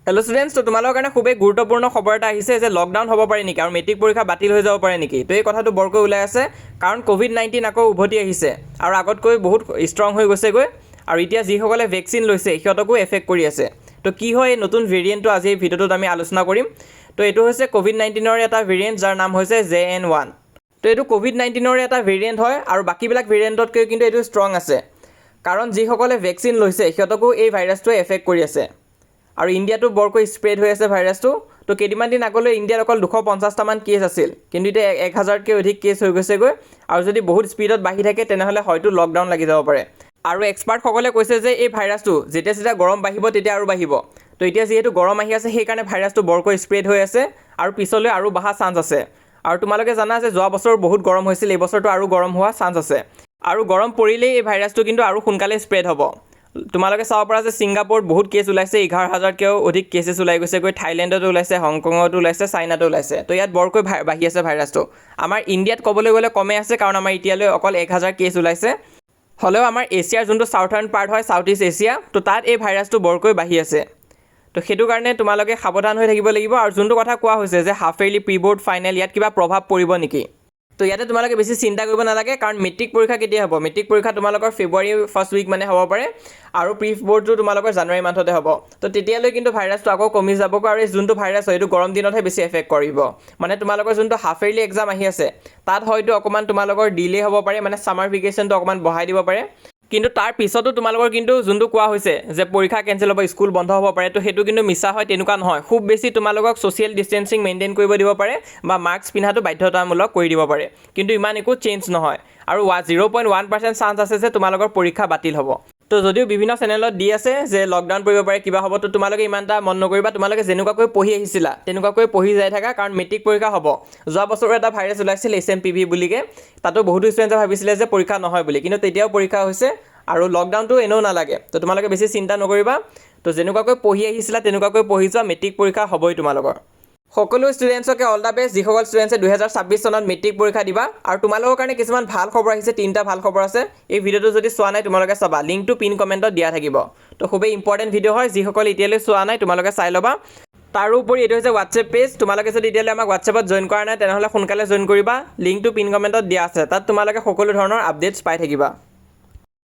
Hello students, तो तुम्हारे कारण खूब गुरुत्वपूर्ण खबर এটা আহিছে যে লকডাউন হ'ব পাৰে নেকি আৰু মেট্ৰিক পৰীক্ষা বাতিল হৈ যাব পাৰে নেকি। তো এই কথাটো বৰকৈ ওলাই আছে কাৰণ কোভিড-19 আকৌ উভতি আহিছে আৰু আগতকৈ বহুত ষ্ট্ৰং হৈ গৈছেগৈ আৰু এতিয়া যিসকলে ভেকচিন লৈছে সিহঁতকো এফেক্ট কৰি আছে। তো কি হয় এই নতুন ভেৰিয়েণ্টটো আজি এই ভিডিঅ'টোত আমি আলোচনা কৰিম। তো এইটো হৈছে কোভিড-19ৰ এটা ভেৰিয়েণ্ট যাৰ নাম হৈছে JN1। তো এইটো কোভিড-19ৰ এটা ভেৰিয়েণ্ট হয় আৰু বাকীবিলাক ভেৰিয়েণ্টতকৈ কিন্তু এইটো ষ্ট্ৰং আছে কাৰণ যিসকলে ভেকচিন লৈছে সিহঁতকো এই ভাইৰাছটোৱে এফেক্ট কৰি আছে। আৰু ইণ্ডিয়াটো বৰকৈ স্প্ৰেড হৈ আছে ভাইৰাছটো। তো কেইদিনমান দিন আগলৈ ইণ্ডিয়াত অকল 250টামান কেছ আছিল, কিন্তু এতিয়া 1000তকৈ অধিক কেছ হৈ গৈছেগৈ আৰু যদি বহুত স্পীডত বাঢ়ি থাকে তেনেহ'লে হয়তো লকডাউন লাগি যাব পাৰে। আৰু এক্সপাৰ্টসকলে কৈছে যে এই ভাইৰাছটো যেতিয়া গৰম বাঢ়িব তেতিয়া আৰু বাঢ়িব। তো এতিয়া যিহেতু গৰম আহি আছে সেইকাৰণে ভাইৰাছটো বৰকৈ স্প্ৰেড হৈ আছে আৰু পিছলৈ আৰু বঢ়া চান্স আছে। আৰু তোমালোকে জানা যে যোৱা বছৰ বহুত গৰম হৈছিল, এই বছৰটো আৰু গৰম হোৱা চান্স আছে আৰু গৰম পৰিলেই এই ভাইৰাছটো কিন্তু আৰু সোনকালে স্প্ৰেড হ'ব। তোমালোকে চাব পৰা যে ছিংগাপুৰত বহুত কেছ ওলাইছে, 11,000তকৈও অধিক কেছেছ ওলাই গৈছেগৈ, থাইলেণ্ডতো ওলাইছে, হংকঙতো ওলাইছে, চাইনাতো ওলাইছে। তো ইয়াত বৰকৈ বাঢ়ি আছে ভাইৰাছটো। আমাৰ ইণ্ডিয়াত ক'বলৈ গ'লে কমে আছে কাৰণ আমাৰ এতিয়ালৈ অকল 1000 কেছ ওলাইছে। হ'লেও আমাৰ এছিয়াৰ যোনটো চাউথাৰ্ণ পাৰ্ট হয়, চাউথ ইষ্ট এছিয়া, তো তাত এই ভাইৰাছটো বৰকৈ বাঢ়ি আছে। তো সেইটো কাৰণে তোমালোকে সাৱধান হৈ থাকিব লাগিব। আৰু যোনটো কথা কোৱা হৈছে যে half yearly pre board final ইয়াত কিবা প্ৰভাৱ পৰিব নেকি, তো ইয়াতে তোমালোকে বেছি চিন্তা কৰিব নালাগে কাৰণ মেট্ৰিক পৰীক্ষা কেতিয়া হ'ব, মেট্ৰিক পৰীক্ষা তোমালোকৰ ফেব্ৰুৱাৰী ফাৰ্ষ্ট উইক মানে হ'ব পাৰে আৰু প্ৰি বৰ্ডটো তোমালোকৰ জানুৱাৰী মান্থতে হ'ব। তো তেতিয়ালৈ কিন্তু ভাইৰাছটো আকৌ কমি যাবগৈ আৰু এই যোনটো ভাইৰাছ হয় এইটো গৰম দিনতহে বেছি এফেক্ট কৰিব। মানে তোমালোকৰ যোনটো হাফ ইয়াৰলি এক্সাম আহি আছে তাত হয়তো অকণমান তোমালোকৰ ডিলে হ'ব পাৰে, মানে ছামাৰ ভেকেশ্যনটো অকণমান বঢ়াই দিব পাৰে। কিন্তু তাৰ পিছতো তোমালোকৰ কিন্তু যোনটো কোৱা হৈছে যে পৰীক্ষা কেঞ্চেল হ'ব, স্কুল বন্ধ হ'ব পাৰে, তো সেইটো কিন্তু মিছা হয়, তেনেকুৱা নহয়। খুব বেছি তোমালোকক ছ'চিয়েল ডিষ্টেঞ্চিং মেইনটেইন কৰিব দিব পাৰে বা মাস্ক পিন্ধাটো বাধ্যতামূলক কৰি দিব পাৰে, কিন্তু ইমান একো চেঞ্জ নহয়। আৰু 0.1% চান্স আছে যে তোমালোকৰ পৰীক্ষা বাতিল হ'ব। তো যদিও বিভিন্ন চেনেলত দি আছে যে লকডাউন পৰিব পাৰে, কিবা হ'ব, তো তোমালোকে ইমান এটা মন নকৰিবা। তোমালোকে যেনেকুৱাকৈ পঢ়ি আহিছিলা তেনেকুৱাকৈ পঢ়ি যাই থাকা কাৰণ মেট্ৰিক পৰীক্ষা হ'ব। যোৱা বছৰো এটা ভাইৰাছ ওলাইছিল HMPV বুলিকে, তাতো বহুতো ষ্টুডেণ্টে ভাবিছিলে যে পৰীক্ষা নহয় বুলি, কিন্তু তেতিয়াও পৰীক্ষা হৈছে আৰু লকডাউনটো এনেও নালাগে। তো তোমালোকে বেছি চিন্তা নকৰিবা। তো যেনেকুৱাকৈ পঢ়ি আহিছিলা তেনেকুৱাকৈ পঢ়ি যোৱা, মেট্ৰিক পৰীক্ষা হ'বই তোমালোকৰ। সকলো ষ্টুডেণ্টছকে অল দ্য বেষ্ট, যিসকল ষ্টুডেণ্টছে 2026 চনত মেট্ৰিক পৰীক্ষা দিবা। আৰু তোমালোকৰ কাৰণে কিছুমান ভাল খবৰ আহিছে, 3টা ভাল খবৰ আছে। এই ভিডিঅ'টো যদি চোৱা নাই তোমালোকে চাবা, লিংকটো পিন কমেণ্টত দিয়া থাকিব। তো খুবেই ইম্পৰ্টেণ্ট ভিডিঅ' হয়, যিসকলে এতিয়ালৈ চোৱা নাই তোমালোকে চাই ল'বা। তাৰোপৰি এইটো হৈছে হোৱাটছএপ পেজ, তোমালোকে যদি এতিয়ালৈ আমাক হোৱাটছএপত জইন কৰা নাই তেনেহ'লে সোনকালে জইন কৰিবা। লিংকটো পিন কমেণ্টত দিয়া আছে, তাত তোমালোকে সকলো ধৰণৰ আপডেটছ পাই থাকিবা।